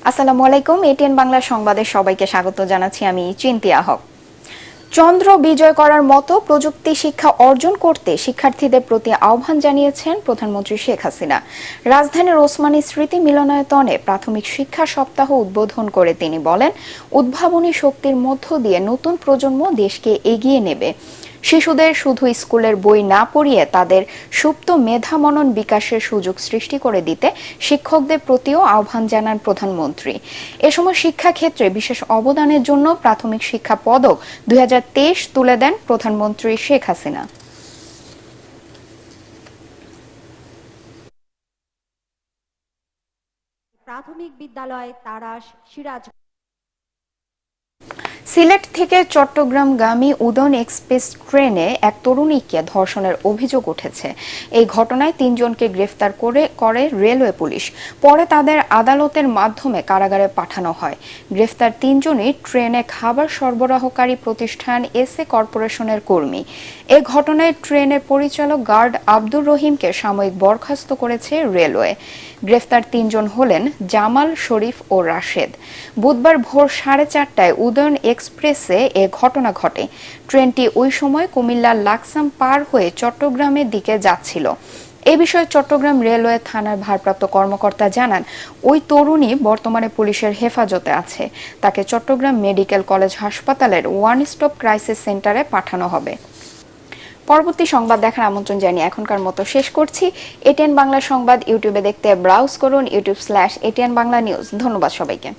আসসালামু আলাইকুম। এটিএন বাংলা সংবাদে সবাইকে স্বাগত জানাচ্ছি। আমি চিন্তিয়া হক। চন্দ্র বিজয় করার মতো প্রযুক্তি শিক্ষা অর্জন করতে শিক্ষার্থীদের প্রতি আহ্বান জানিয়েছেন প্রধানমন্ত্রী শেখ হাসিনা। রাজধানীর ওসমানী স্মৃতি মিলনায়তনে প্রাথমিক শিক্ষা সপ্তাহ উদ্বোধন করে তিনি বলেন, উদ্ভাবনী শক্তির মধ্য দিয়ে নতুন প্রজন্ম দেশকে এগিয়ে নেবে। শিশুদের শুধু স্কুলের বই না পড়িয়ে তাদের সুপ্ত মেধা মনন বিকাশের সুযোগ সৃষ্টি করে দিতে শিক্ষকদের প্রতিও আহ্বান জানান প্রধানমন্ত্রী। এ সময় শিক্ষাক্ষেত্রে বিশেষ অবদানের জন্য প্রাথমিক শিক্ষা পদক 2023 তুলে দেন প্রধানমন্ত্রী শেখ হাসিনা। প্রাথমিক বিদ্যালয় তারাস সিরাজ। সিলেট থেকে চট্টগ্রামগামী উদয়ন এক্সপ্রেস ট্রেনে এক তরুণীকে ধর্ষণের অভিযোগ উঠেছে। এই ঘটনায় 3 জনকে গ্রেফতার করে রেলওয়ে পুলিশ। পরে তাদের আদালতের মাধ্যমে কারাগারে পাঠানো হয়। গ্রেফতার 3 জনই ট্রেনে খাবার সরবরাহকারী প্রতিষ্ঠান এসএ কর্পোরেশনের কর্মী। এ ঘটনায় ট্রেনের পরিচালক গার্ড আব্দুর রহিমকে সাময়িক বরখাস্ত করেছে রেলওয়ে। গ্রেফতার 3 জন হলেন জামাল, শরীফ ও রাশেদ। বুধবার ভোর 4:30টায় উদয়ন এক্সপ্রেসে এ ঘটনা ঘটে। ট্রেনটি ওই সময় কুমিল্লার লাকসাম পার হয়ে চট্টগ্রামের দিকে যাচ্ছিল। এ বিষয়ে চট্টগ্রাম রেলওয়ে থানার ভারপ্রাপ্ত কর্মকর্তা জানান, ওই তরুণী বর্তমানে পুলিশের হেফাজতে আছে। তাকে চট্টগ্রাম মেডিকেল কলেজ হাসপাতালের ওয়ান স্টপ ক্রাইসিস সেন্টারে পাঠানো হবে। পরবর্তী সংবাদ দেখার আমন্ত্রণ জানিয়ে এখনকার মতো শেষ করছি। এটিএন বাংলা সংবাদ ইউটিউবে দেখতে ব্রাউজ করুন youtube/ATN Bangla News। ধন্যবাদ সবাইকে।